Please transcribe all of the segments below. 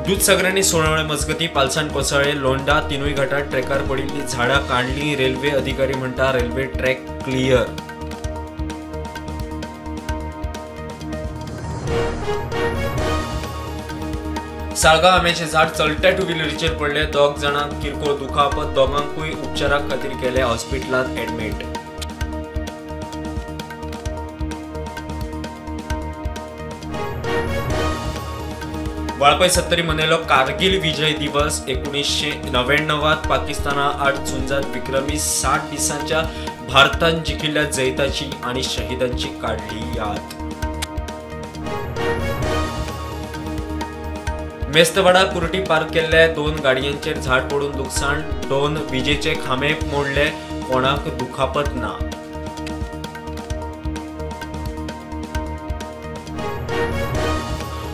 दूधसागरांनी सोडवणे मजगती पालसाण कोसळ्ळे लोंढा तिनूय घाटात ट्रॅकार पडिल्ली झाडां काढली रेल्वे अधिकारी म्हणटा रेल्वे ट्रॅक क्लियर। साळगाव आंब्याचे झाड चलत्या टू व्हीलरीचेर पडले, दोग जाणांक किरकोळ दुखापत, दोगांकूय उपचारा खातीर केले हॉस्पिटलांत ऍडमिट। वाळपय 70 मनयलो कारगिल विजय दिवस। 1999 पाकिस्ताना आड झुंजात विक्रमी 60 दिसांच्या भारतान जिखिल्ल्या जैताची आणि शहीदांची काढली याद। मेस्तवाडा कुर्टी पार्क केल्ल्या 2 गाडयांचेर झाड पडून लुकसाण, 2 विजेचे खांबे मोडले, कोणाक दुखापत ना।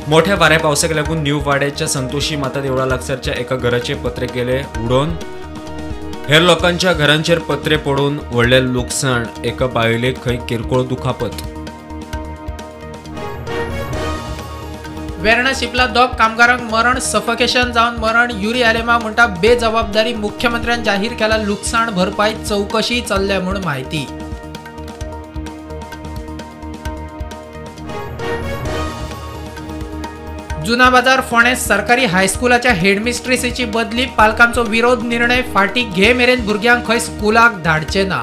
मोठ्या वाऱ्या पावसाक लागून न्यू वाड्याच्या संतोषी माता देवळा लागसारच्या एका घराचे पत्रे गेले उडोवन, हेर लोकांच्या घरांचेर पत्रे पडून व्हडले लुकसाण, एका बायलेक खंय किरकोळ दुखापत। वेर्णा शिपला 2 कामगारांक मरण, सफोकेशन जावन मरण, युरी आलेमा म्हणटा बेजबाबदारी, मुख्यमंत्र्यान जाहीर केला लुकसाण भरपाई, चौकशी चल्ल्या म्हूण माहिती। जुना बाजार फोंडे सरकारी हायस्कुलाच्या हेडमिस्ट्रेसीची बदली, पालकांचो विरोध निर्णय, फाटी घे मेरेन भुरग्यांक खंय स्कुलाक धाडचे ना।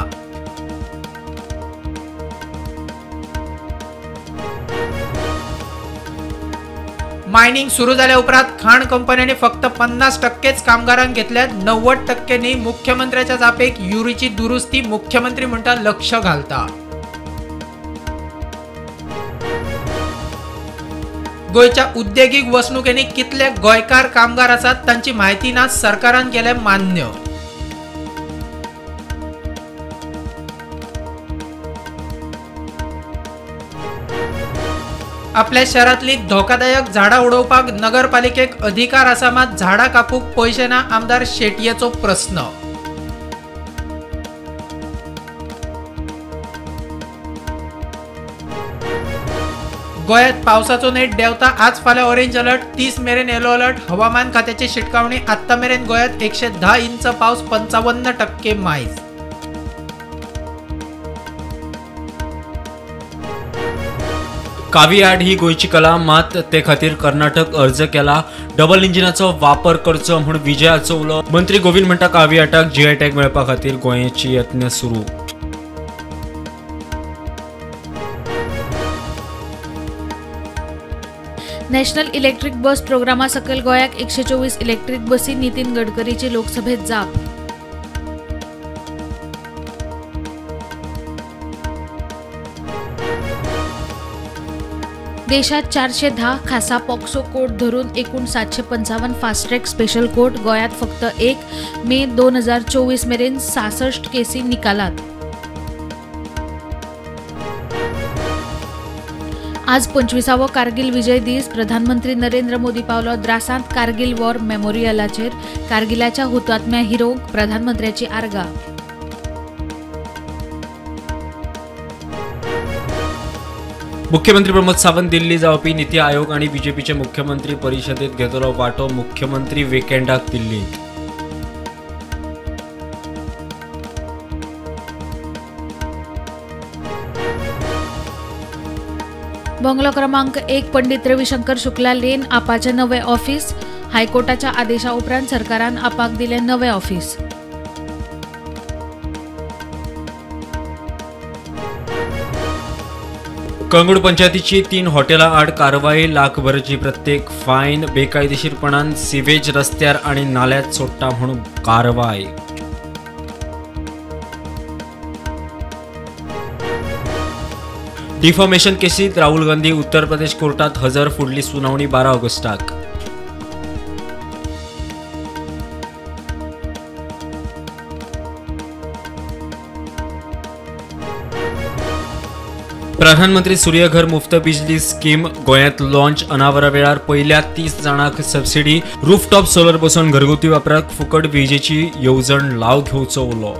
मायनिंग सुरू झाल्या उपरांत खाण कंपन्यांनी फक्त 50% कामगारांक घेतल्यात, 90% मुख्यमंत्र्याच्या जापेक युरीची दुरुस्ती, मुख्यमंत्री म्हणटा लक्ष घालता। गोयच्या उद्योगिक वसणुकेनी कितले गोयकार कामगार आसात तांची माहिती ना, सरकारान केले मान्य। आपल्या शहरातली धोकादायक झाडां उडोवपाक नगरपालिकेक अधिकार आसा, मात झाडां कापूक पैसे ना, आमदार शेटयेचो प्रश्न। गोयात पावसाचो नेट देंवता, आज फाल्यां ऑरेंज अलर्ट, 30 मेरेन येलो अलर्ट। हवामान खात्याची शिटकावणी, आत्ता मेरेन गोयात 110 इंच पावस, 55% मायज। कावी आड ही गोयची कला, मात ते खातीर कर्नाटक अर्ज केला, डबल इंजिनाचो वापर करचो म्हूण विजय आचोवलो। मंत्री गोविंद म्हणटा कावी आटाक GI टॅग मेळपा खातीर गोंयची यत्न सुरू। नॅशनल इलेक्ट्रिक बस प्रोग्रामा सकयल गोयाक 124 इलेक्ट्रिक बसी, नितीन गडकरीची लोकसभेत जाप। देशात 410 खासा पॉक्सो कोर्ट धरून एकूण 755 फास्ट ट्रॅक स्पेशल कोर्ट, गोयात फक्त 1 मे 2024 मेरेन 66 केसी निकालात। आज 25वो कारगिल विजय दीस, प्रधानमंत्री नरेंद्र मोदी पावलो द्रासांत कारगिल वॉर मेमोरियलाचेर, कारगिलाच्या हुतात्म्या हिरोंक प्रधानमंत्र्याची आर्गा। मुख्यमंत्री प्रमोद सावंत दिल्ली जावपी नीती आयोग आणि बीजेपीचे मुख्यमंत्री परिषदेत घेतलो वाटो, मुख्यमंत्री विकेंडाक दिल्लीत। बंगलो क्रमांक 1 पंडित रविशंकर शुक्ला लेन आपाचे नवे ऑफिस, हायकोर्टाच्या आदेशा उपरांत सरकारान आपाक दिले नवे ऑफिस। कंगूड पंचायतीची 3 हॉटेलां आड कारवाई, लाखभरची प्रत्येक फायन, बेकायदेशीरपणान सिवेज रस्त्यार आणि नाल्यात सोडटा म्हणून कारवाई। डिफॉर्मेशन केसीत राहुल गांधी उत्तर प्रदेश कोर्टात हजर, फुडली सुनावणी 12 ऑगस्टाक। प्रधानमंत्री सूर्यघर मुफ्त बिजली स्कीम गोयात लॉन्च, अनावरा वेळार पहिल्या 30 जाणांक सबसिडी, रूफटॉप सोलर बसोवन घरगुती वापराक फुकट विजेची येवजण लाव घेवचो उलो।